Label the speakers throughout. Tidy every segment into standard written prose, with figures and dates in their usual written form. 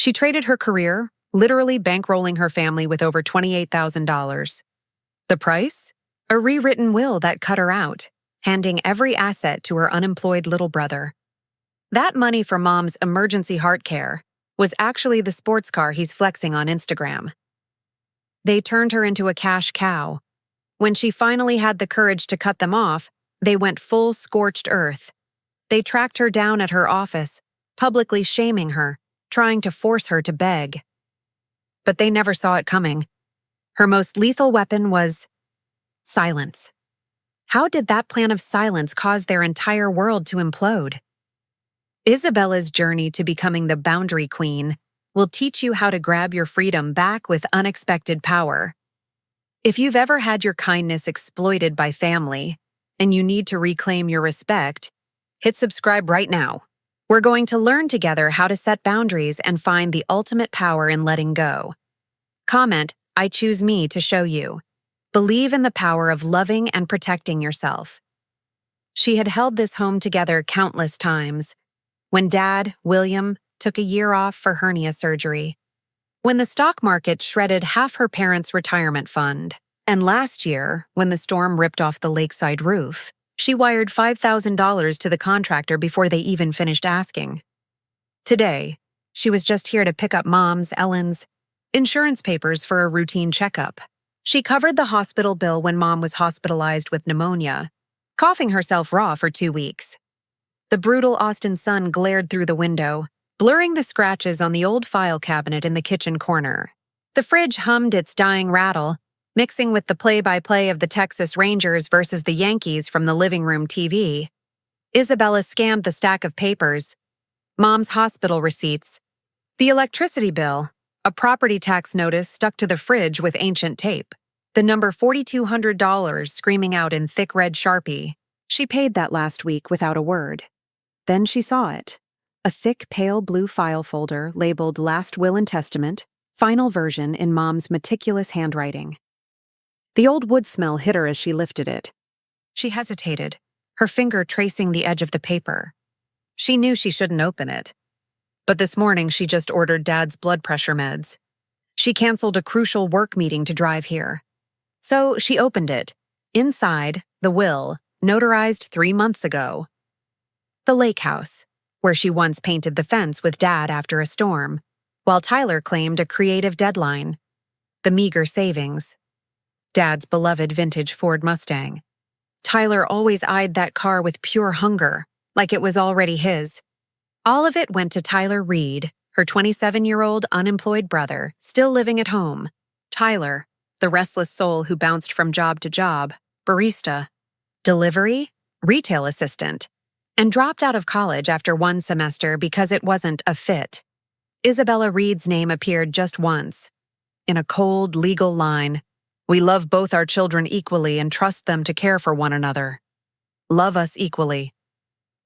Speaker 1: She traded her career, literally bankrolling her family with over $28,000. The price? A rewritten will that cut her out, handing every asset to her unemployed little brother. That money for Mom's emergency heart care was actually the sports car he's flexing on Instagram. They turned her into a cash cow. When she finally had the courage to cut them off, they went full scorched earth. They tracked her down at her office, publicly shaming her, trying to force her to beg. But they never saw it coming. Her most lethal weapon was silence. How did that plan of silence cause their entire world to implode? Isabella's journey to becoming the boundary queen will teach you how to grab your freedom back with unexpected power. If you've ever had your kindness exploited by family and you need to reclaim your respect, hit subscribe right now. We're going to learn together how to set boundaries and find the ultimate power in letting go. Comment, "I choose me," to show you. Believe in the power of loving and protecting yourself. She had held this home together countless times. When Dad, William, took a year off for hernia surgery. When the stock market shredded half her parents' retirement fund. And last year, when the storm ripped off the lakeside roof, she wired $5,000 to the contractor before they even finished asking. Today, she was just here to pick up Mom's, Ellen's, insurance papers for a routine checkup. She covered the hospital bill when Mom was hospitalized with pneumonia, coughing herself raw for 2 weeks. The brutal Austin sun glared through the window, blurring the scratches on the old file cabinet in the kitchen corner. The fridge hummed its dying rattle, mixing with the play-by-play of the Texas Rangers versus the Yankees from the living room TV. Isabella scanned the stack of papers, Mom's hospital receipts, the electricity bill, a property tax notice stuck to the fridge with ancient tape, the number $4,200 screaming out in thick red Sharpie. She paid that last week without a word. Then she saw it, a thick pale blue file folder labeled Last Will and Testament, final version in Mom's meticulous handwriting. The old wood smell hit her as she lifted it. She hesitated, her finger tracing the edge of the paper. She knew she shouldn't open it. But this morning she just ordered Dad's blood pressure meds. She canceled a crucial work meeting to drive here. So she opened it. Inside, the will, notarized 3 months ago. The lake house, where she once painted the fence with Dad after a storm, while Tyler claimed a creative deadline. The meager savings. Dad's beloved vintage Ford Mustang. Tyler always eyed that car with pure hunger, like it was already his. All of it went to Tyler Reed, her 27-year-old unemployed brother, still living at home. Tyler, the restless soul who bounced from job to job, barista, delivery, retail assistant, and dropped out of college after 1 semester because it wasn't a fit. Isabella Reed's name appeared just once, in a cold, legal line. "We love both our children equally and trust them to care for one another. Love us equally.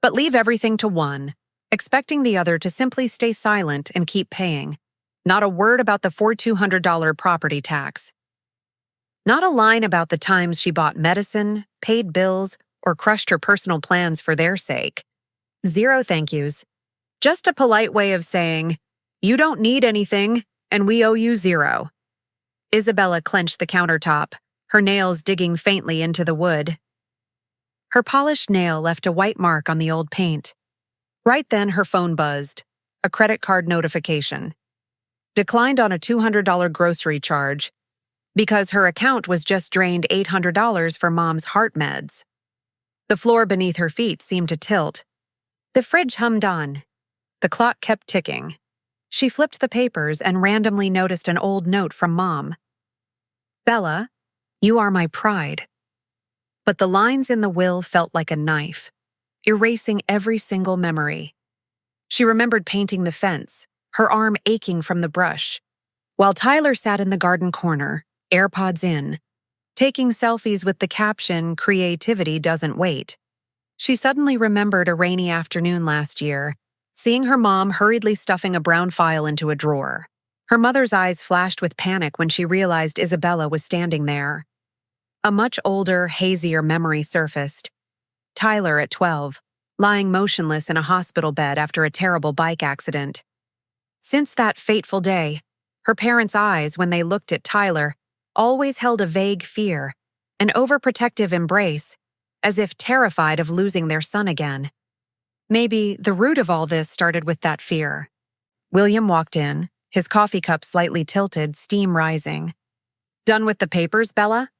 Speaker 1: But leave everything to one, expecting the other to simply stay silent and keep paying. Not a word about the $4,200 property tax. Not a line about the times she bought medicine, paid bills, or crushed her personal plans for their sake. Zero thank yous. Just a polite way of saying, 'You don't need anything, and we owe you zero.'" Isabella clenched the countertop, her nails digging faintly into the wood. Her polished nail left a white mark on the old paint. Right then, her phone buzzed. A credit card notification. Declined on a $200 grocery charge because her account was just drained $800 for Mom's heart meds. The floor beneath her feet seemed to tilt. The fridge hummed on. The clock kept ticking. She flipped the papers and randomly noticed an old note from Mom. "Bella, you are my pride." But the lines in the will felt like a knife, erasing every single memory. She remembered painting the fence, her arm aching from the brush, while Tyler sat in the garden corner, AirPods in, taking selfies with the caption, "Creativity doesn't wait." She suddenly remembered a rainy afternoon last year, seeing her mom hurriedly stuffing a brown file into a drawer. Her mother's eyes flashed with panic when she realized Isabella was standing there. A much older, hazier memory surfaced. Tyler at 12, lying motionless in a hospital bed after a terrible bike accident. Since that fateful day, her parents' eyes, when they looked at Tyler, always held a vague fear, an overprotective embrace, as if terrified of losing their son again. Maybe the root of all this started with that fear. William walked in, his coffee cup slightly tilted, steam rising. "Done with the papers, Bella?"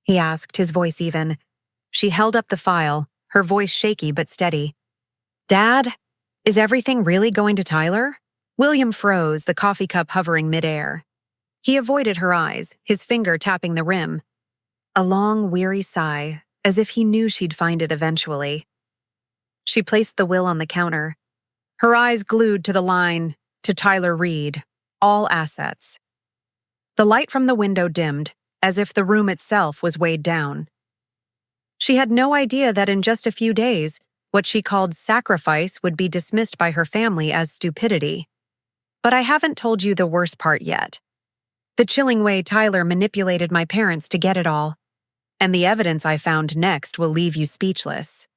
Speaker 1: he asked, his voice even. She held up the file, her voice shaky but steady. "Dad, is everything really going to Tyler?" William froze, the coffee cup hovering midair. He avoided her eyes, his finger tapping the rim. A long, weary sigh, as if he knew she'd find it eventually. She placed the will on the counter, her eyes glued to the line, "To Tyler Reed, all assets." The light from the window dimmed, as if the room itself was weighed down. She had no idea that in just a few days, what she called sacrifice would be dismissed by her family as stupidity. But I haven't told you the worst part yet. The chilling way Tyler manipulated my parents to get it all. And the evidence I found next will leave you speechless.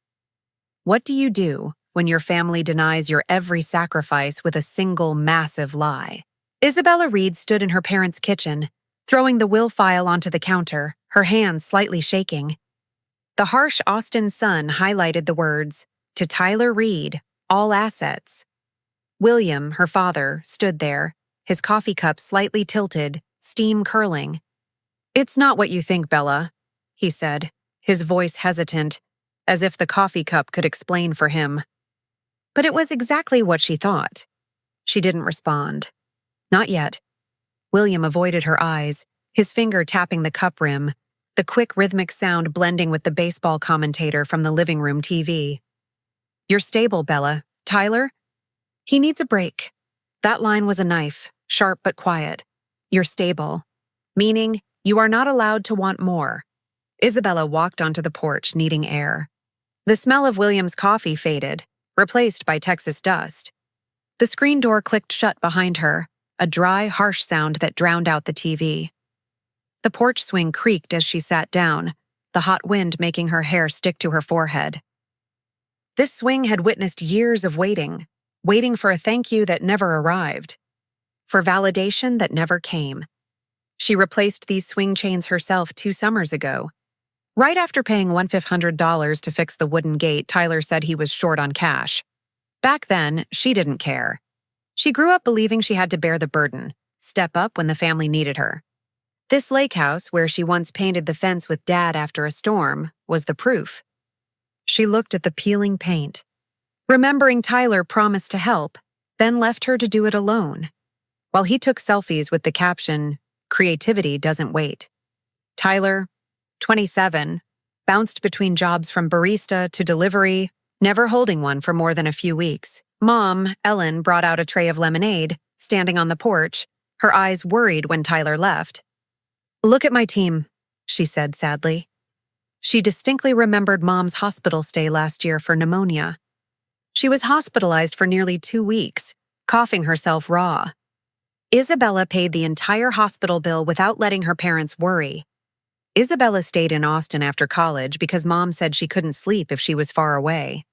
Speaker 1: What do you do when your family denies your every sacrifice with a single massive lie? Isabella Reed stood in her parents' kitchen, throwing the will file onto the counter, her hands slightly shaking. The harsh Austin sun highlighted the words, "To Tyler Reed, all assets." William, her father, stood there, his coffee cup slightly tilted, steam curling. "It's not what you think, Bella," he said, his voice hesitant, as if the coffee cup could explain for him. But it was exactly what she thought. She didn't respond. Not yet. William avoided her eyes, his finger tapping the cup rim, the quick rhythmic sound blending with the baseball commentator from the living room TV. "You're stable, Bella. Tyler? He needs a break." That line was a knife, sharp but quiet. "You're stable," meaning you are not allowed to want more. Isabella walked onto the porch, needing air. The smell of William's coffee faded, replaced by Texas dust. The screen door clicked shut behind her, a dry, harsh sound that drowned out the TV. The porch swing creaked as she sat down, the hot wind making her hair stick to her forehead. This swing had witnessed years of waiting for a thank you that never arrived, for validation that never came. She replaced these swing chains herself 2 summers ago. Right after paying $1,500 to fix the wooden gate, Tyler said he was short on cash. Back then, she didn't care. She grew up believing she had to bear the burden, step up when the family needed her. This lake house, where she once painted the fence with Dad after a storm, was the proof. She looked at the peeling paint, remembering Tyler promised to help, then left her to do it alone, while he took selfies with the caption, "Creativity doesn't wait." Tyler, 27, bounced between jobs from barista to delivery, never holding one for more than a few weeks. Mom, Ellen, brought out a tray of lemonade, standing on the porch, her eyes worried when Tyler left. "Look at my team," she said sadly. She distinctly remembered Mom's hospital stay last year for pneumonia. She was hospitalized for nearly 2 weeks, coughing herself raw. Isabella paid the entire hospital bill without letting her parents worry. Isabella stayed in Austin after college because Mom said she couldn't sleep if she was far away.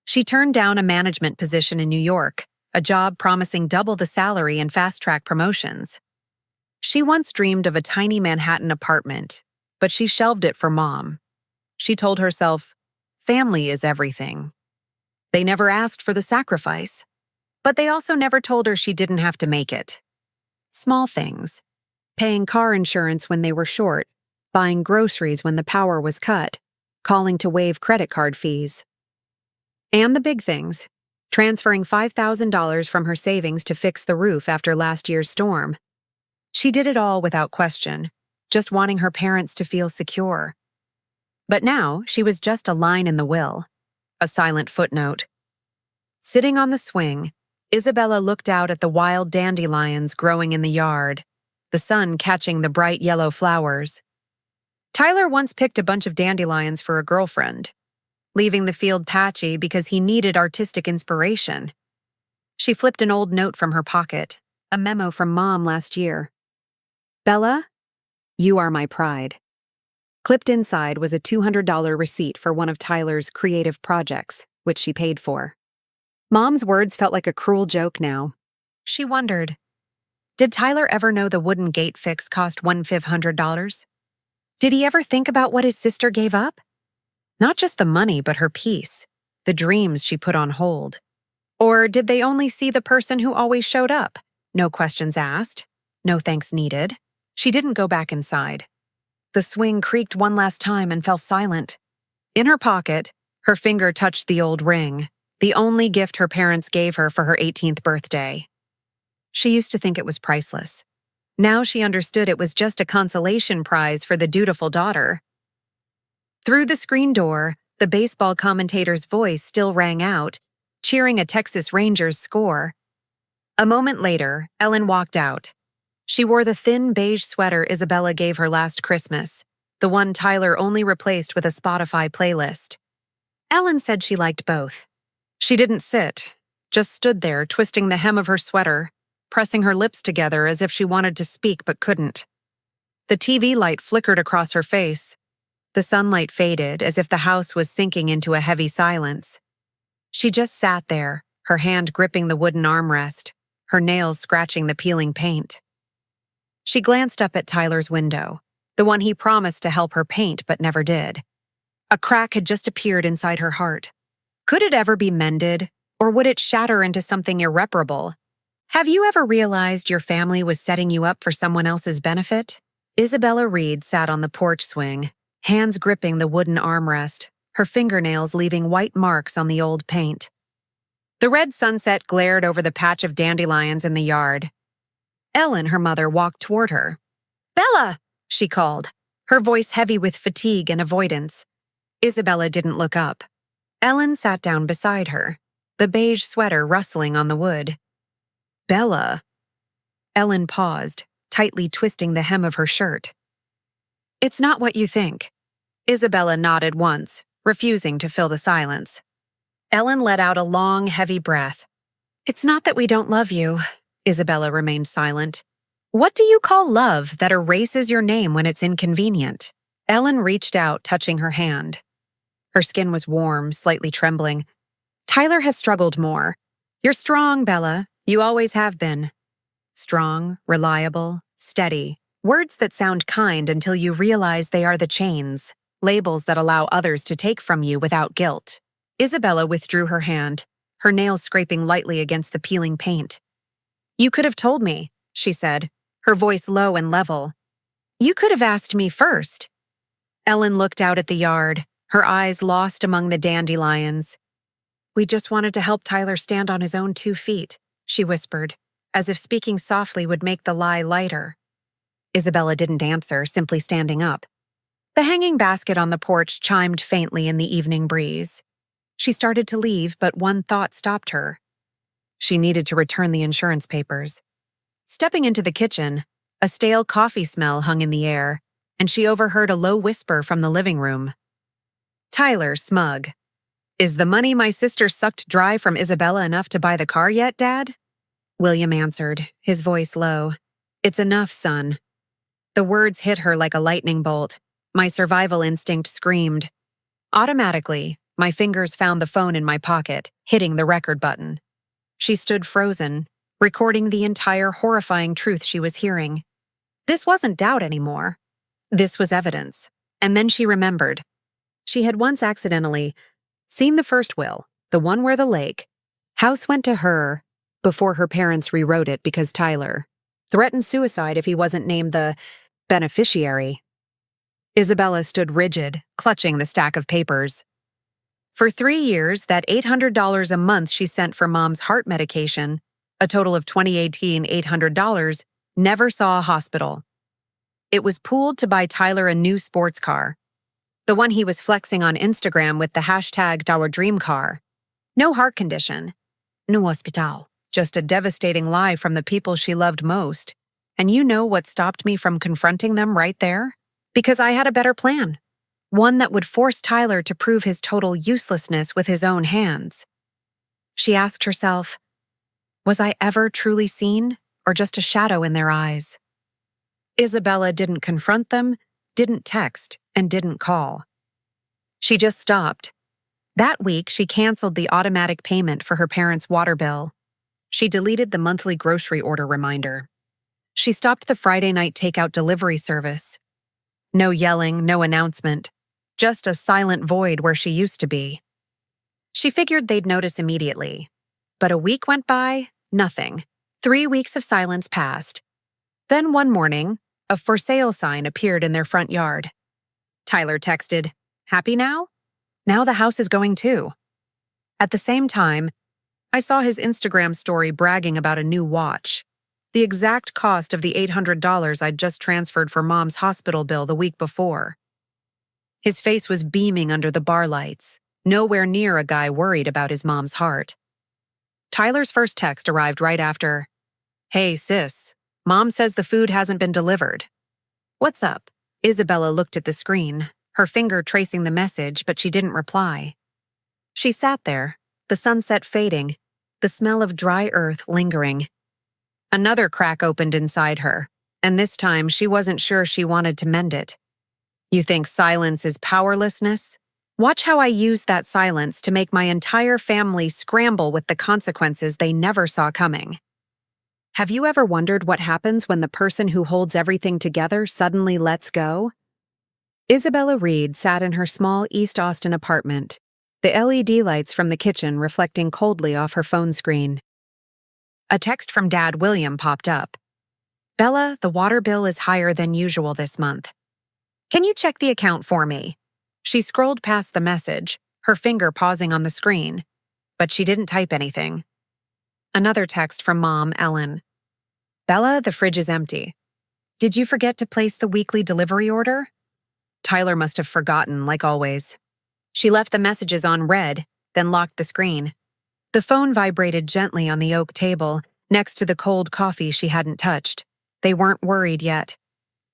Speaker 1: She turned down a management position in New York, a job promising double the salary and fast-track promotions. She once dreamed of a tiny Manhattan apartment, but she shelved it for Mom. She told herself, family is everything. They never asked for the sacrifice, but they also never told her she didn't have to make it. Small things. Paying car insurance when they were short, buying groceries when the power was cut, calling to waive credit card fees. And the big things, transferring $5,000 from her savings to fix the roof after last year's storm. She did it all without question, just wanting her parents to feel secure. But now she was just a line in the will, a silent footnote. Sitting on the swing, Isabella looked out at the wild dandelions growing in the yard, the sun catching the bright yellow flowers. Tyler once picked a bunch of dandelions for a girlfriend, leaving the field patchy because he needed artistic inspiration. She flipped an old note from her pocket, a memo from Mom last year. "Bella, you are my pride." Clipped inside was a $200 receipt for one of Tyler's creative projects, which she paid for. Mom's words felt like a cruel joke now. She wondered, did Tyler ever know the wooden gate fix cost $1,500? Did he ever think about what his sister gave up? Not just the money, but her peace, the dreams she put on hold. Or did they only see the person who always showed up? No questions asked, no thanks needed. She didn't go back inside. The swing creaked one last time and fell silent. In her pocket, her finger touched the old ring, the only gift her parents gave her for her 18th birthday. She used to think it was priceless. Now she understood it was just a consolation prize for the dutiful daughter. Through the screen door, the baseball commentator's voice still rang out, cheering a Texas Rangers score. A moment later, Ellen walked out. She wore the thin beige sweater Isabella gave her last Christmas, the one Tyler only replaced with a Spotify playlist. Ellen said she liked both. She didn't sit, just stood there twisting the hem of her sweater, pressing her lips together as if she wanted to speak but couldn't. The TV light flickered across her face. The sunlight faded as if the house was sinking into a heavy silence. She just sat there, her hand gripping the wooden armrest, her nails scratching the peeling paint. She glanced up at Tyler's window, the one he promised to help her paint but never did. A crack had just appeared inside her heart. Could it ever be mended, or would it shatter into something irreparable? Have you ever realized your family was setting you up for someone else's benefit? Isabella Reed sat on the porch swing, hands gripping the wooden armrest, her fingernails leaving white marks on the old paint. The red sunset glared over the patch of dandelions in the yard. Ellen, her mother, walked toward her. "Bella!" she called, her voice heavy with fatigue and avoidance. Isabella didn't look up. Ellen sat down beside her, the beige sweater rustling on the wood. "Bella." Ellen paused, tightly twisting the hem of her shirt. "It's not what you think." Isabella nodded once, refusing to fill the silence. Ellen let out a long, heavy breath. "It's not that we don't love you." Isabella remained silent. "What do you call love that erases your name when it's inconvenient?" Ellen reached out, touching her hand. Her skin was warm, slightly trembling. "Tyler has struggled more. You're strong, Bella. You always have been." Strong, reliable, steady. Words that sound kind until you realize they are the chains, labels that allow others to take from you without guilt. Isabella withdrew her hand, her nails scraping lightly against the peeling paint. "You could have told me," she said, her voice low and level. "You could have asked me first." Ellen looked out at the yard, her eyes lost among the dandelions. "We just wanted to help Tyler stand on his own 2 feet," she whispered, as if speaking softly would make the lie lighter. Isabella didn't answer, simply standing up. The hanging basket on the porch chimed faintly in the evening breeze. She started to leave, but one thought stopped her. She needed to return the insurance papers. Stepping into the kitchen, a stale coffee smell hung in the air, and she overheard a low whisper from the living room. "Tyler, smug. Is the money my sister sucked dry from Isabella enough to buy the car yet, Dad?" William answered, his voice low. "It's enough, son." The words hit her like a lightning bolt. My survival instinct screamed. Automatically, my fingers found the phone in my pocket, hitting the record button. She stood frozen, recording the entire horrifying truth she was hearing. This wasn't doubt anymore. This was evidence. And then she remembered. She had once accidentally seen the first will, the one where the lake. House went to her before her parents rewrote it because Tyler threatened suicide if he wasn't named the beneficiary. Isabella stood rigid, clutching the stack of papers. For 3 years, that $800 a month she sent for Mom's heart medication, a total of $2,800, never saw a hospital. It was pooled to buy Tyler a new sports car, the one he was flexing on Instagram with the hashtag Our Dream Car. No heart condition. No hospital. Just a devastating lie from the people she loved most. And you know what stopped me from confronting them right there? Because I had a better plan. One that would force Tyler to prove his total uselessness with his own hands. She asked herself, was I ever truly seen, or just a shadow in their eyes? Isabella didn't confront them, didn't text, and didn't call. She just stopped. That week, she canceled the automatic payment for her parents' water bill. She deleted the monthly grocery order reminder. She stopped the Friday night takeout delivery service. No yelling, no announcement. Just a silent void where she used to be. She figured they'd notice immediately. But a week went by, nothing. 3 weeks of silence passed. Then one morning, a for sale sign appeared in their front yard. Tyler texted, "Happy now? Now the house is going too." At the same time, I saw his Instagram story bragging about a new watch, the exact cost of the $800 I'd just transferred for Mom's hospital bill the week before. His face was beaming under the bar lights, nowhere near a guy worried about his mom's heart. Tyler's first text arrived right after, "Hey, sis, Mom says the food hasn't been delivered." "What's up?" Isabella looked at the screen, her finger tracing the message, but she didn't reply. She sat there, the sunset fading, the smell of dry earth lingering. Another crack opened inside her, and this time she wasn't sure she wanted to mend it. "You think silence is powerlessness? Watch how I use that silence to make my entire family scramble with the consequences they never saw coming." Have you ever wondered what happens when the person who holds everything together suddenly lets go? Isabella Reed sat in her small East Austin apartment, the LED lights from the kitchen reflecting coldly off her phone screen. A text from Dad William popped up. "Bella, the water bill is higher than usual this month. Can you check the account for me?" She scrolled past the message, her finger pausing on the screen, but she didn't type anything. Another text from Mom, Ellen. "Bella, the fridge is empty. Did you forget to place the weekly delivery order?" Tyler must have forgotten, like always. She left the messages on red, then locked the screen. The phone vibrated gently on the oak table, next to the cold coffee she hadn't touched. They weren't worried yet.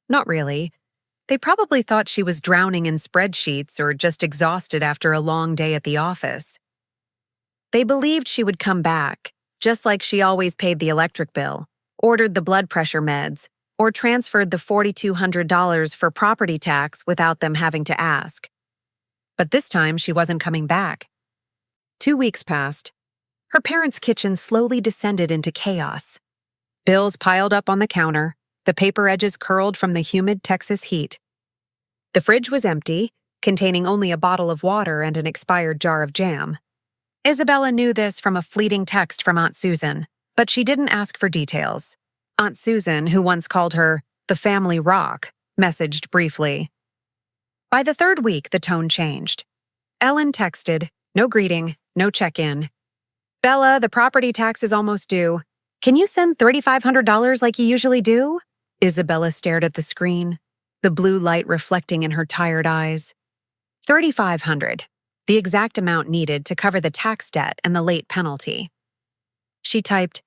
Speaker 1: Not really. They probably thought she was drowning in spreadsheets or just exhausted after a long day at the office. They believed she would come back, just like she always paid the electric bill, ordered the blood pressure meds, or transferred the $4,200 for property tax without them having to ask. But this time she wasn't coming back. 2 weeks passed. Her parents' kitchen slowly descended into chaos. Bills piled up on the counter, the paper edges curled from the humid Texas heat. The fridge was empty, containing only a bottle of water and an expired jar of jam. Isabella knew this from a fleeting text from Aunt Susan, but she didn't ask for details. Aunt Susan, who once called her the family rock, messaged briefly. By the 3rd week, the tone changed. Ellen texted, no greeting, no check-in. "Bella, the property tax is almost due. Can you send $3,500 like you usually do?" Isabella stared at the screen, the blue light reflecting in her tired eyes. $3,500. The exact amount needed to cover the tax debt and the late penalty. She typed,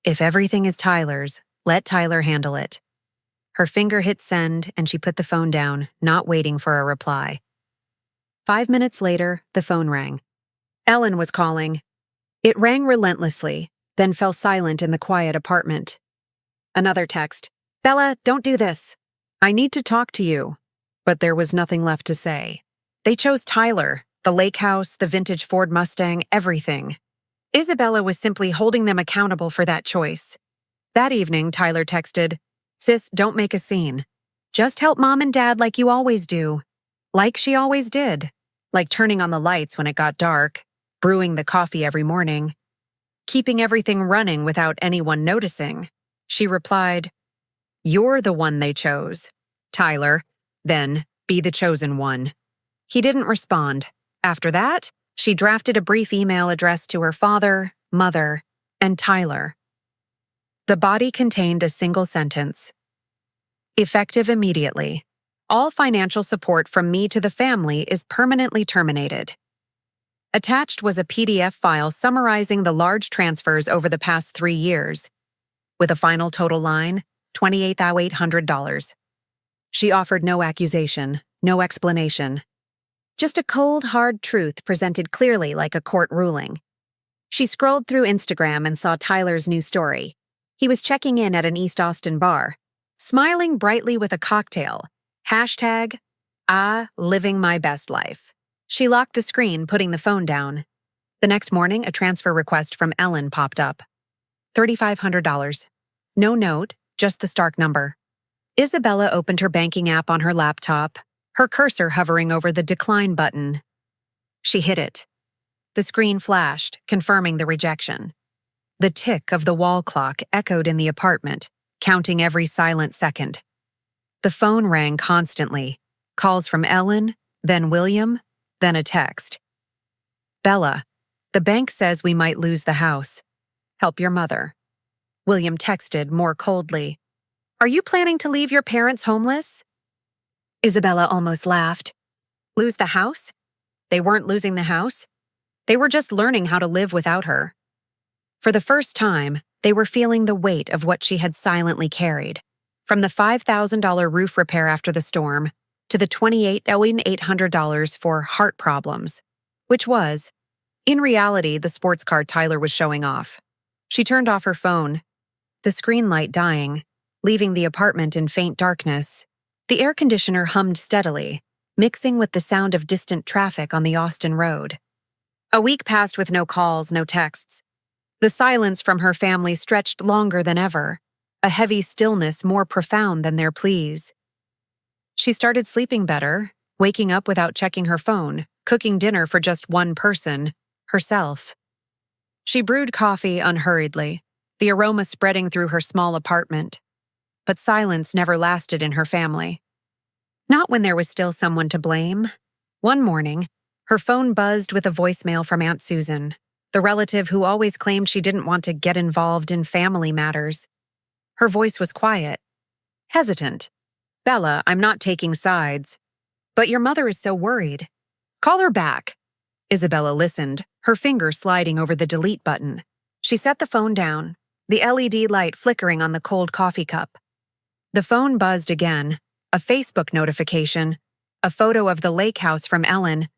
Speaker 1: "If everything is Tyler's, let Tyler handle it." Her finger hit send and she put the phone down, not waiting for a reply. 5 minutes later, the phone rang. Ellen was calling. It rang relentlessly, then fell silent in the quiet apartment. Another text. "Bella, don't do this. I need to talk to you." But there was nothing left to say. They chose Tyler. The lake house, the vintage Ford Mustang, everything. Isabella was simply holding them accountable for that choice. That evening, Tyler texted, "Sis, don't make a scene. Just help Mom and Dad like you always do. Like she always did. Like turning on the lights when it got dark, brewing the coffee every morning, keeping everything running without anyone noticing." She replied, "You're the one they chose. Tyler, then be the chosen one." He didn't respond. After that, she drafted a brief email addressed to her father, mother, and Tyler. The body contained a single sentence. "Effective immediately. All financial support from me to the family is permanently terminated." Attached was a PDF file summarizing the large transfers over the past 3 years, with a final total line, $28,800. She offered no accusation, no explanation. Just a cold, hard truth presented clearly like a court ruling. She scrolled through Instagram and saw Tyler's new story. He was checking in at an East Austin bar, smiling brightly with a cocktail. Hashtag, living my best life. She locked the screen, putting the phone down. The next morning, a transfer request from Ellen popped up. $3,500. No note, just the Stark number. Isabella opened her banking app on her laptop, her cursor hovering over the decline button. She hit it. The screen flashed, confirming the rejection. The tick of the wall clock echoed in the apartment, counting every silent second. The phone rang constantly, calls from Ellen, then William, then a text. Bella, the bank says we might lose the house. Help your mother. William texted more coldly. Are you planning to leave your parents homeless? Isabella almost laughed. Lose the house? They weren't losing the house. They were just learning how to live without her. For the first time, they were feeling the weight of what she had silently carried, from the $5,000 roof repair after the storm to the $28,800 for heart problems, which was, in reality, the sports car Tyler was showing off. She turned off her phone, the screen light dying, leaving the apartment in faint darkness. The air conditioner hummed steadily, mixing with the sound of distant traffic on the Austin Road. A week passed with no calls, no texts. The silence from her family stretched longer than ever, a heavy stillness more profound than their pleas. She started sleeping better, waking up without checking her phone, cooking dinner for just one person, herself. She brewed coffee unhurriedly, the aroma spreading through her small apartment. But silence never lasted in her family. Not when there was still someone to blame. One morning, her phone buzzed with a voicemail from Aunt Susan, the relative who always claimed she didn't want to get involved in family matters. Her voice was quiet, hesitant. Bella, I'm not taking sides. But your mother is so worried. Call her back. Isabella listened, her finger sliding over the delete button. She set the phone down, the LED light flickering on the cold coffee cup. The phone buzzed again, a Facebook notification, a photo of the lake house from Ellen,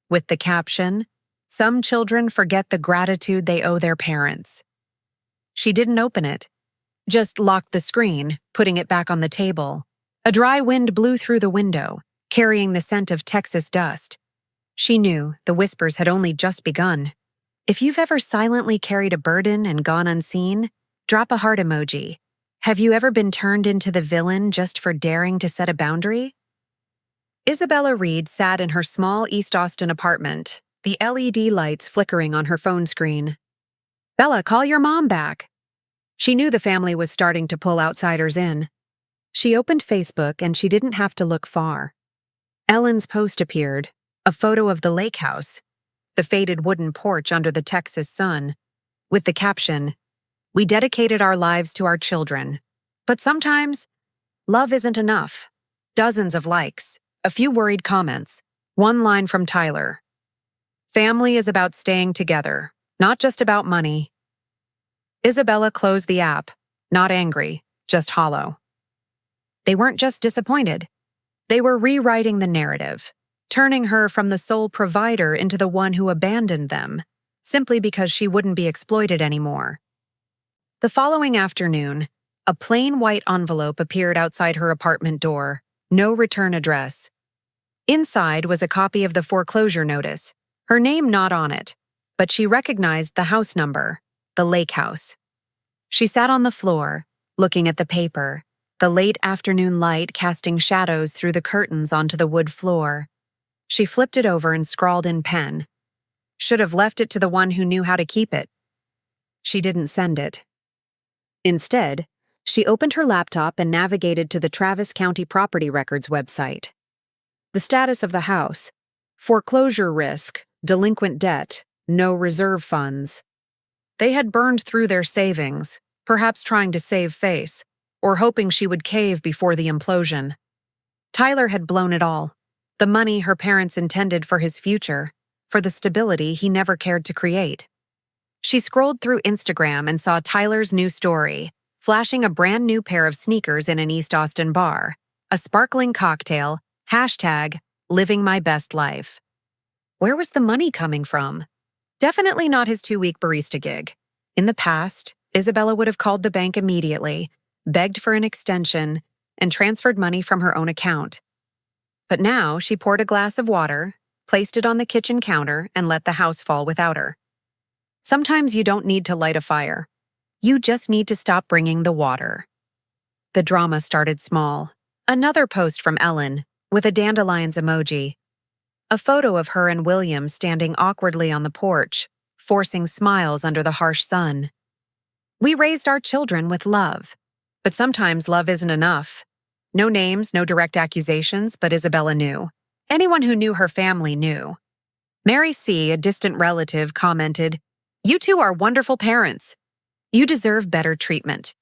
Speaker 1: with the caption, "Some children forget the gratitude they owe their parents." She didn't open it, just locked the screen, putting it back on the table. A dry wind blew through the window, carrying the scent of Texas dust. She knew the whispers had only just begun. If you've ever silently carried a burden and gone unseen, drop a heart emoji. Have you ever been turned into the villain just for daring to set a boundary? Isabella Reed sat in her small East Austin apartment, the LED lights flickering on her phone screen. Bella, call your mom back. She knew the family was starting to pull outsiders in. She opened Facebook and she didn't have to look far. Ellen's post appeared, a photo of the lake house, the faded wooden porch under the Texas sun, with the caption, "We dedicated our lives to our children. But sometimes, love isn't enough." Dozens of likes, a few worried comments, one line from Tyler. Family is about staying together, not just about money. Isabella closed the app, not angry, just hollow. They weren't just disappointed. They were rewriting the narrative, turning her from the sole provider into the one who abandoned them, simply because she wouldn't be exploited anymore. The following afternoon, a plain white envelope appeared outside her apartment door, no return address. Inside was a copy of the foreclosure notice, her name not on it, but she recognized the house number, the lake house. She sat on the floor, looking at the paper, the late afternoon light casting shadows through the curtains onto the wood floor. She flipped it over and scrawled in pen. Should have left it to the one who knew how to keep it. She didn't send it. Instead, she opened her laptop and navigated to the Travis County Property Records website. The status of the house: foreclosure risk, delinquent debt, no reserve funds. They had burned through their savings, perhaps trying to save face, or hoping she would cave before the implosion. Tyler had blown it all, the money her parents intended for his future, for the stability he never cared to create. She scrolled through Instagram and saw Tyler's new story, flashing a brand new pair of sneakers in an East Austin bar, a sparkling cocktail, #living my best life. Where was the money coming from? Definitely not his 2-week barista gig. In the past, Isabella would have called the bank immediately, begged for an extension, and transferred money from her own account. But now she poured a glass of water, placed it on the kitchen counter, and let the house fall without her. Sometimes you don't need to light a fire. You just need to stop bringing the water. The drama started small. Another post from Ellen, with a dandelions emoji. A photo of her and William standing awkwardly on the porch, forcing smiles under the harsh sun. We raised our children with love. But sometimes love isn't enough. No names, no direct accusations, but Isabella knew. Anyone who knew her family knew. Mary C., a distant relative, commented, "You two are wonderful parents. You deserve better treatment."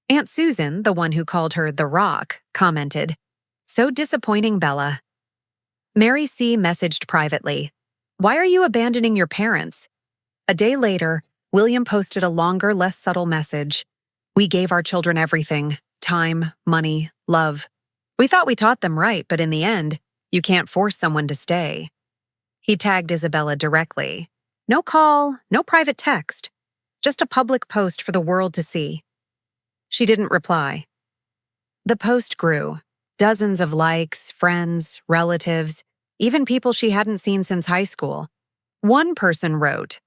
Speaker 1: Aunt Susan, the one who called her the Rock, commented, "So disappointing, Bella." Mary C. messaged privately, "Why are you abandoning your parents?" A day later, William posted a longer, less subtle message. "We gave our children everything: time, money, love. We thought we taught them right, but in the end, you can't force someone to stay." He tagged Isabella directly. No call, no private text. Just a public post for the world to see. She didn't reply. The post grew. Dozens of likes, friends, relatives, even people she hadn't seen since high school. One person wrote,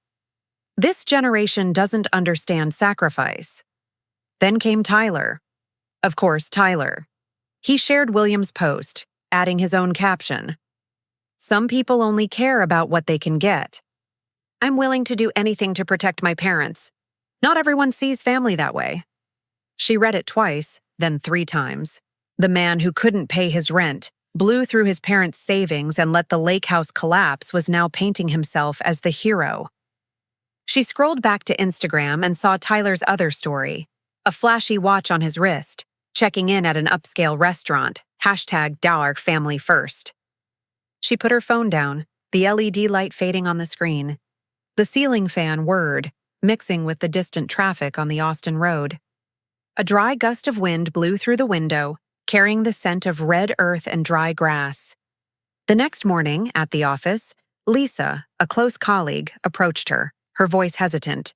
Speaker 1: "This generation doesn't understand sacrifice." Then came Tyler. Of course, Tyler. He shared William's post, adding his own caption. "Some people only care about what they can get. I'm willing to do anything to protect my parents. Not everyone sees family that way." She read it twice, then 3 times. The man who couldn't pay his rent, blew through his parents' savings and let the lake house collapse was now painting himself as the hero. She scrolled back to Instagram and saw Tyler's other story. A flashy watch on his wrist, checking in at an upscale restaurant, #DourFamilyFirst. She put her phone down, the LED light fading on the screen. The ceiling fan whirred, mixing with the distant traffic on the Austin Road. A dry gust of wind blew through the window, carrying the scent of red earth and dry grass. The next morning, at the office, Lisa, a close colleague, approached her, her voice hesitant.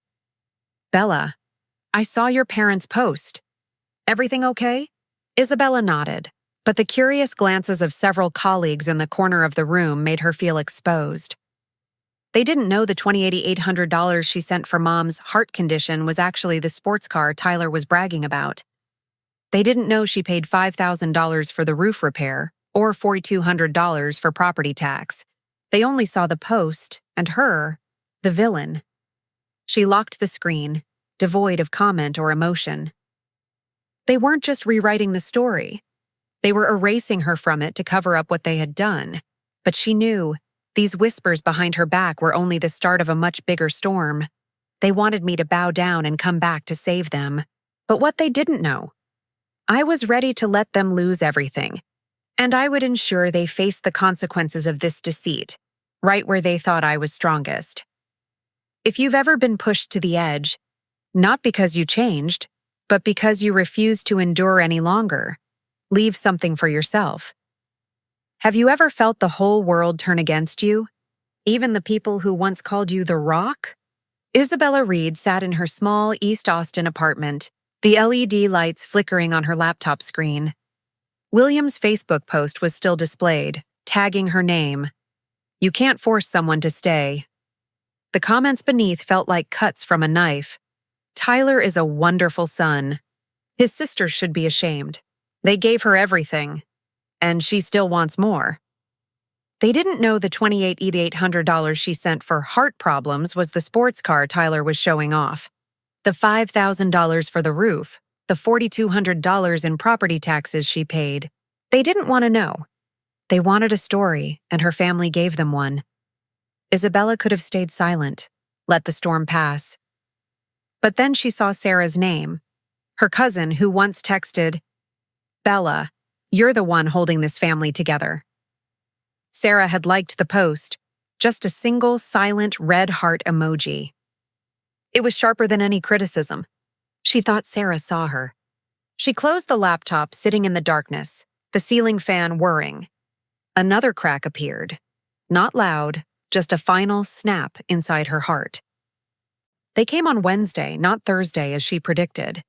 Speaker 1: "Bella, I saw your parents' post. Everything okay?" Isabella nodded, but the curious glances of several colleagues in the corner of the room made her feel exposed. They didn't know the $28,800 she sent for Mom's heart condition was actually the sports car Tyler was bragging about. They didn't know she paid $5,000 for the roof repair or $4,200 for property tax. They only saw the post and her, the villain. She locked the screen, devoid of comment or emotion. They weren't just rewriting the story. They were erasing her from it to cover up what they had done. But she knew these whispers behind her back were only the start of a much bigger storm. They wanted me to bow down and come back to save them. But what they didn't know, I was ready to let them lose everything. And I would ensure they faced the consequences of this deceit, right where they thought I was strongest. If you've ever been pushed to the edge, not because you changed, but because you refused to endure any longer, leave something for yourself. Have you ever felt the whole world turn against you? Even the people who once called you the Rock? Isabella Reed sat in her small East Austin apartment, the LED lights flickering on her laptop screen. William's Facebook post was still displayed, tagging her name. "You can't force someone to stay." The comments beneath felt like cuts from a knife. "Tyler is a wonderful son. His sisters should be ashamed. They gave her everything. And she still wants more." They didn't know the $28,800 she sent for heart problems was the sports car Tyler was showing off. The $5,000 for the roof, the $4,200 in property taxes she paid. They didn't want to know. They wanted a story, and her family gave them one. Isabella could have stayed silent, let the storm pass. But then she saw Sarah's name, her cousin who once texted, "Bella, you're the one holding this family together." Sarah had liked the post, just a single silent red heart emoji. It was sharper than any criticism. She thought Sarah saw her. She closed the laptop, sitting in the darkness, the ceiling fan whirring. Another crack appeared. Not loud, just a final snap inside her heart. They came on Wednesday, not Thursday as she predicted.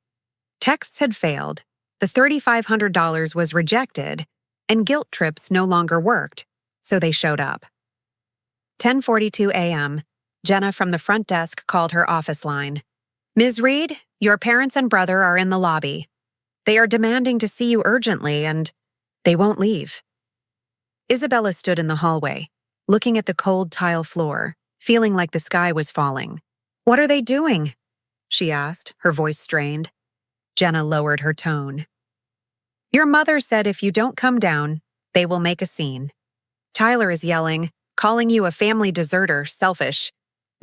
Speaker 1: Texts had failed, the $3,500 was rejected, and guilt trips no longer worked, so they showed up. 10:42 a.m., Jenna from the front desk called her office line. Ms. Reed, your parents and brother are in the lobby. They are demanding to see you urgently, and they won't leave. Isabella stood in the hallway, looking at the cold tile floor, feeling like the sky was falling. What are they doing? She asked, her voice strained. Jenna lowered her tone. Your mother said if you don't come down, they will make a scene. Tyler is yelling, calling you a family deserter, selfish.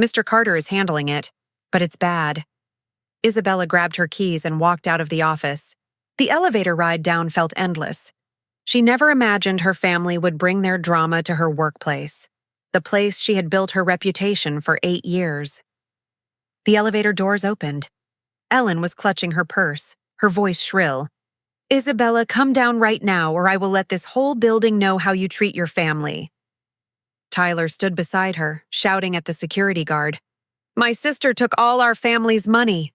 Speaker 1: Mr. Carter is handling it, but it's bad. Isabella grabbed her keys and walked out of the office. The elevator ride down felt endless. She never imagined her family would bring their drama to her workplace, the place she had built her reputation for 8 years. The elevator doors opened. Ellen was clutching her purse, her voice shrill. Isabella, come down right now, or I will let this whole building know how you treat your family. Tyler stood beside her, shouting at the security guard. My sister took all our family's money.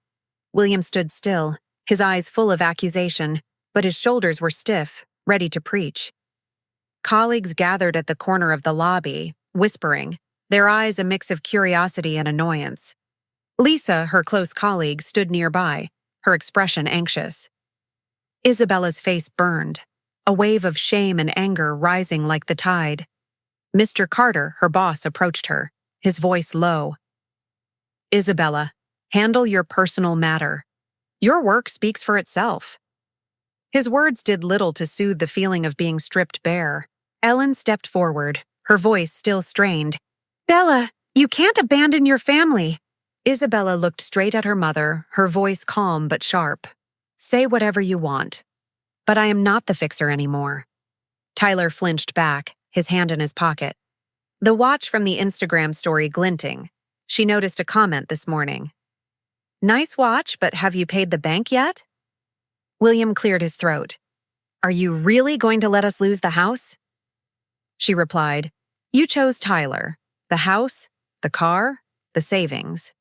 Speaker 1: William stood still, his eyes full of accusation, but his shoulders were stiff, ready to preach. Colleagues gathered at the corner of the lobby, whispering, their eyes a mix of curiosity and annoyance. Lisa, her close colleague, stood nearby, her expression anxious. Isabella's face burned, a wave of shame and anger rising like the tide. Mr. Carter, her boss, approached her, his voice low. Isabella, handle your personal matter. Your work speaks for itself. His words did little to soothe the feeling of being stripped bare. Ellen stepped forward, her voice still strained. Bella, you can't abandon your family. Isabella looked straight at her mother, her voice calm but sharp. Say whatever you want. But I am not the fixer anymore. Tyler flinched back, his hand in his pocket. The watch from the Instagram story glinting. She noticed a comment this morning. Nice watch, but have you paid the bank yet? William cleared his throat. Are you really going to let us lose the house? She replied, You chose Tyler. The house, the car, the savings.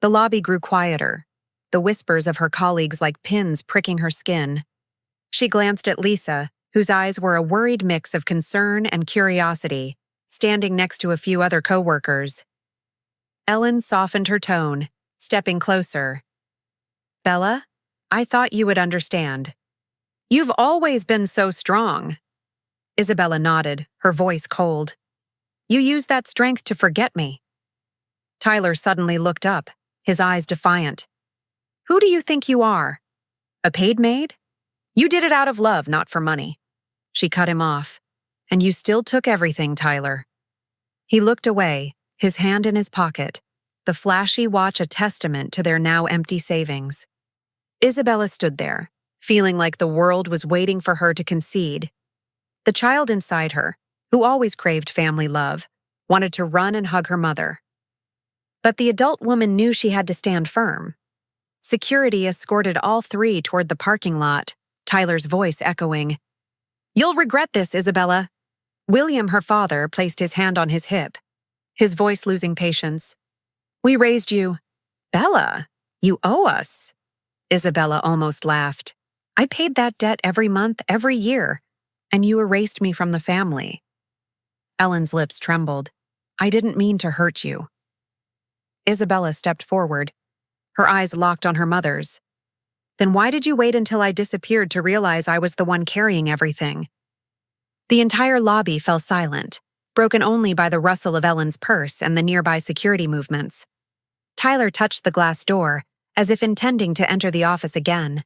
Speaker 1: The lobby grew quieter, the whispers of her colleagues like pins pricking her skin. She glanced at Lisa, whose eyes were a worried mix of concern and curiosity, standing next to a few other co-workers. Ellen softened her tone, stepping closer. Bella, I thought you would understand. You've always been so strong. Isabella nodded, her voice cold. You used that strength to forget me. Tyler suddenly looked up, his eyes defiant. Who do you think you are? A paid maid? You did it out of love, not for money. She cut him off. And you still took everything, Tyler. He looked away, his hand in his pocket, the flashy watch a testament to their now empty savings. Isabella stood there, feeling like the world was waiting for her to concede. The child inside her, who always craved family love, wanted to run and hug her mother. But the adult woman knew she had to stand firm. Security escorted all three toward the parking lot, Tyler's voice echoing. You'll regret this, Isabella. William, her father, placed his hand on his hip, his voice losing patience. We raised you. Bella, you owe us. Isabella almost laughed. I paid that debt every month, every year, and you erased me from the family. Ellen's lips trembled. I didn't mean to hurt you. Isabella stepped forward, her eyes locked on her mother's. Then why did you wait until I disappeared to realize I was the one carrying everything? The entire lobby fell silent, broken only by the rustle of Ellen's purse and the nearby security movements. Tyler touched the glass door, as if intending to enter the office again.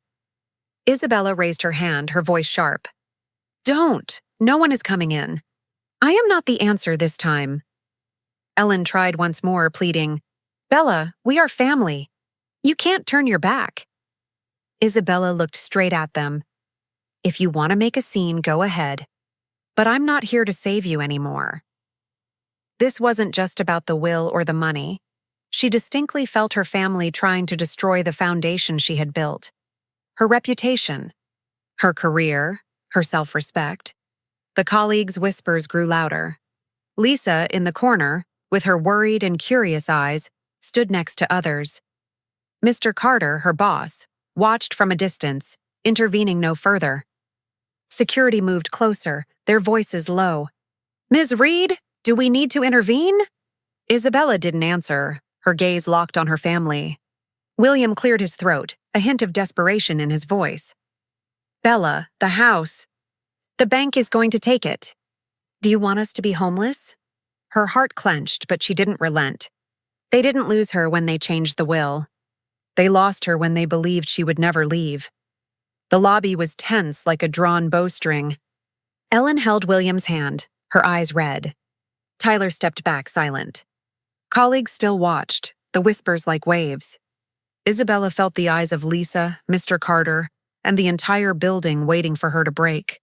Speaker 1: Isabella raised her hand, her voice sharp. Don't! No one is coming in. I am not the answer this time. Ellen tried once more, pleading, Bella, we are family. You can't turn your back. Isabella looked straight at them. If you want to make a scene, go ahead. But I'm not here to save you anymore. This wasn't just about the will or the money. She distinctly felt her family trying to destroy the foundation she had built. Her reputation, her career, her self-respect. The colleagues' whispers grew louder. Lisa, in the corner, with her worried and curious eyes, stood next to others. Mr. Carter, her boss, watched from a distance, intervening no further. Security moved closer, their voices low. Ms. Reed, do we need to intervene? Isabella didn't answer, her gaze locked on her family. William cleared his throat, a hint of desperation in his voice. Bella, the house. The bank is going to take it. Do you want us to be homeless? Her heart clenched, but she didn't relent. They didn't lose her when they changed the will. They lost her when they believed she would never leave. The lobby was tense like a drawn bowstring. Ellen held William's hand, her eyes red. Tyler stepped back silent. Colleagues still watched, the whispers like waves. Isabella felt the eyes of Lisa, Mr. Carter, and the entire building waiting for her to break.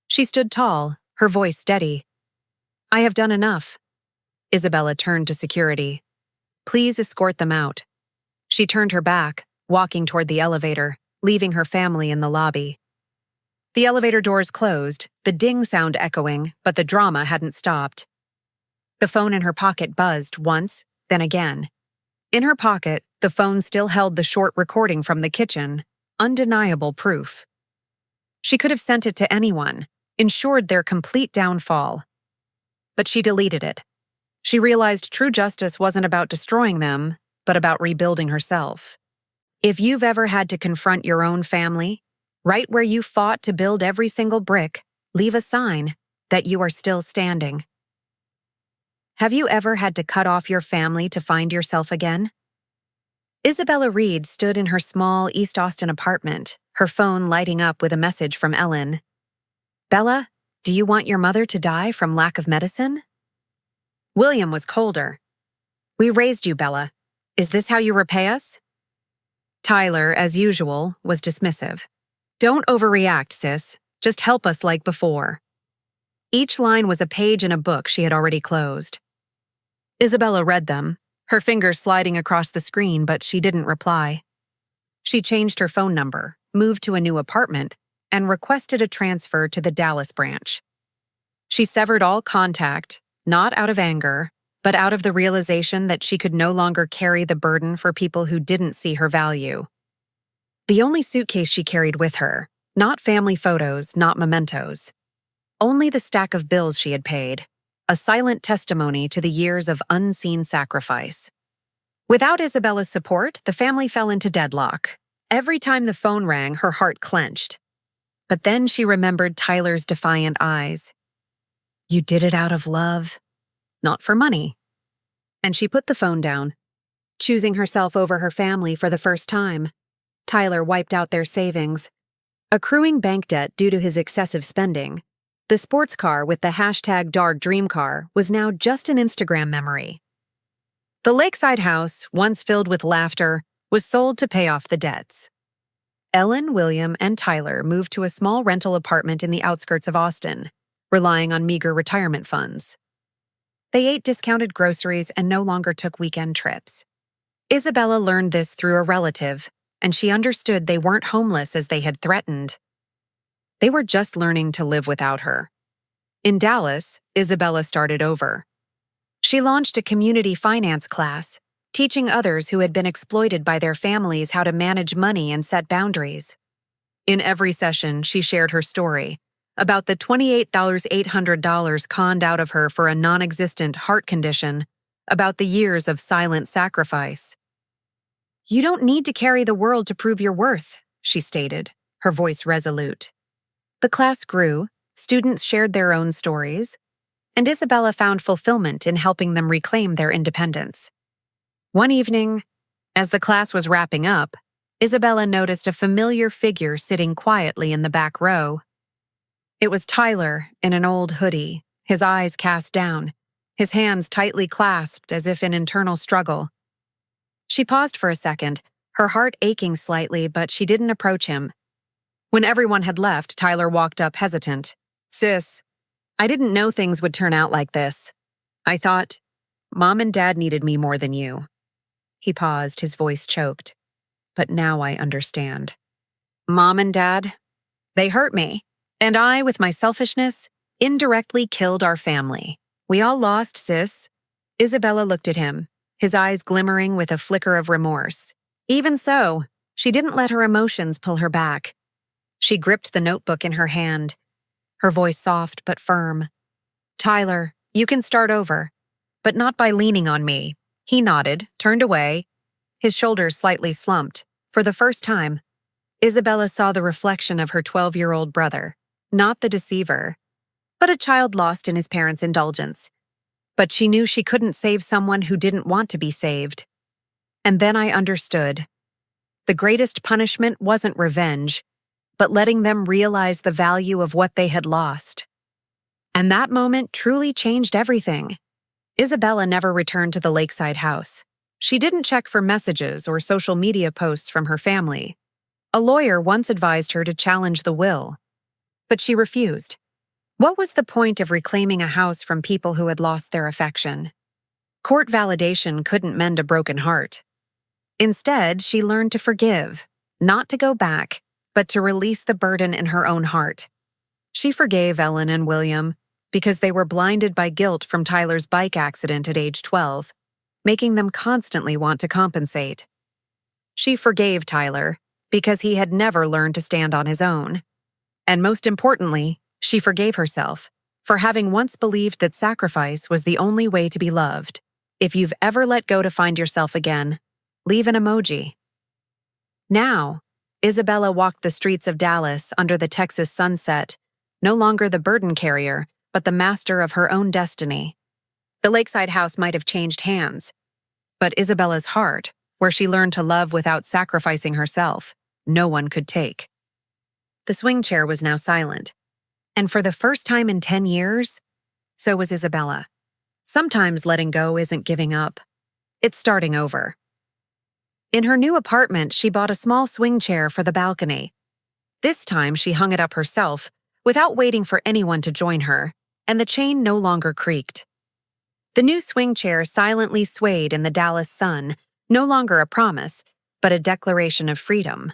Speaker 1: She stood tall, her voice steady. I have done enough. Isabella turned to security. Please escort them out. She turned her back, walking toward the elevator, leaving her family in the lobby. The elevator doors closed, the ding sound echoing, but the drama hadn't stopped. The phone in her pocket buzzed once, then again. In her pocket, the phone still held the short recording from the kitchen, undeniable proof. She could have sent it to anyone, ensured their complete downfall. But she deleted it. She realized true justice wasn't about destroying them, but about rebuilding herself. If you've ever had to confront your own family, right where you fought to build every single brick, leave a sign that you are still standing. Have you ever had to cut off your family to find yourself again? Isabella Reed stood in her small East Austin apartment, her phone lighting up with a message from Ellen. Bella, do you want your mother to die from lack of medicine? William was colder. We raised you, Bella. Is this how you repay us? Tyler, as usual, was dismissive. Don't overreact, sis. Just help us like before. Each line was a page in a book she had already closed. Isabella read them, her fingers sliding across the screen, but she didn't reply. She changed her phone number, moved to a new apartment, and requested a transfer to the Dallas branch. She severed all contact, not out of anger, but out of the realization that she could no longer carry the burden for people who didn't see her value. The only suitcase she carried with her, not family photos, not mementos. Only the stack of bills she had paid, a silent testimony to the years of unseen sacrifice. Without Isabella's support, the family fell into deadlock. Every time the phone rang, her heart clenched. But then she remembered Tyler's defiant eyes. You did it out of love, not for money. And she put the phone down, choosing herself over her family for the first time. Tyler wiped out their savings. Accruing bank debt due to his excessive spending, the sports car with the #Dog Dream Car was now just an Instagram memory. The lakeside house, once filled with laughter, was sold to pay off the debts. Ellen, William, and Tyler moved to a small rental apartment in the outskirts of Austin, relying on meager retirement funds. They ate discounted groceries and no longer took weekend trips. Isabella learned this through a relative, and she understood they weren't homeless as they had threatened. They were just learning to live without her. In Dallas, Isabella started over. She launched a community finance class, teaching others who had been exploited by their families how to manage money and set boundaries. In every session, she shared her story about the $28,800 conned out of her for a non-existent heart condition, about the years of silent sacrifice. You don't need to carry the world to prove your worth, she stated, her voice resolute. The class grew, students shared their own stories, and Isabella found fulfillment in helping them reclaim their independence. One evening, as the class was wrapping up, Isabella noticed a familiar figure sitting quietly in the back row. It was Tyler in an old hoodie, his eyes cast down, his hands tightly clasped as if in internal struggle. She paused for a second, her heart aching slightly, but she didn't approach him. When everyone had left, Tyler walked up hesitant. Sis, I didn't know things would turn out like this. I thought, Mom and Dad needed me more than you. He paused, his voice choked. But now I understand. Mom and Dad, they hurt me. And I, with my selfishness, indirectly killed our family. We all lost, sis. Isabella looked at him, his eyes glimmering with a flicker of remorse. Even so, she didn't let her emotions pull her back. She gripped the notebook in her hand, her voice soft but firm. Tyler, you can start over, but not by leaning on me. He nodded, turned away, his shoulders slightly slumped. For the first time, Isabella saw the reflection of her 12-year-old brother, not the deceiver, but a child lost in his parents' indulgence. But she knew she couldn't save someone who didn't want to be saved. And then I understood. The greatest punishment wasn't revenge, but letting them realize the value of what they had lost. And that moment truly changed everything. Isabella never returned to the lakeside house. She didn't check for messages or social media posts from her family. A lawyer once advised her to challenge the will, but she refused. What was the point of reclaiming a house from people who had lost their affection? Court validation couldn't mend a broken heart. Instead, she learned to forgive, not to go back, but to release the burden in her own heart. She forgave Ellen and William because they were blinded by guilt from Tyler's bike accident at age 12, making them constantly want to compensate. She forgave Tyler because he had never learned to stand on his own. And most importantly, she forgave herself for having once believed that sacrifice was the only way to be loved. If you've ever let go to find yourself again, leave an emoji. Now, Isabella walked the streets of Dallas under the Texas sunset, no longer the burden carrier, but the master of her own destiny. The lakeside house might have changed hands, but Isabella's heart, where she learned to love without sacrificing herself, no one could take. The swing chair was now silent, and for the first time in 10 years, so was Isabella. Sometimes letting go isn't giving up. It's starting over. In her new apartment, she bought a small swing chair for the balcony. This time, she hung it up herself, without waiting for anyone to join her, and the chain no longer creaked. The new swing chair silently swayed in the Dallas sun, no longer a promise, but a declaration of freedom.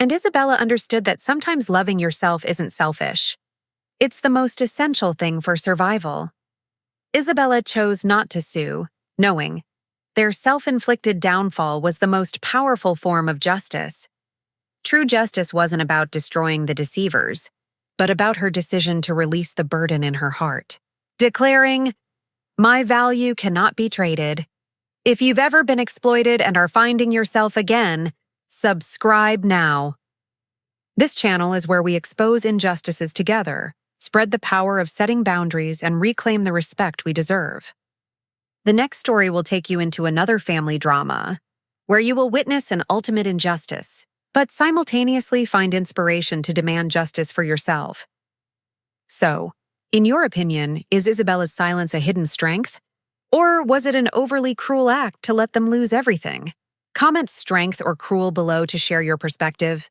Speaker 1: And Isabella understood that sometimes loving yourself isn't selfish. It's the most essential thing for survival. Isabella chose not to sue, knowing their self-inflicted downfall was the most powerful form of justice. True justice wasn't about destroying the deceivers, but about her decision to release the burden in her heart, declaring, "My value cannot be traded. If you've ever been exploited and are finding yourself again, subscribe now." This channel is where we expose injustices together, spread the power of setting boundaries, and reclaim the respect we deserve. The next story will take you into another family drama, where you will witness an ultimate injustice, but simultaneously find inspiration to demand justice for yourself. So, in your opinion, is Isabella's silence a hidden strength? Or was it an overly cruel act to let them lose everything? Comment strength or cruel below to share your perspective.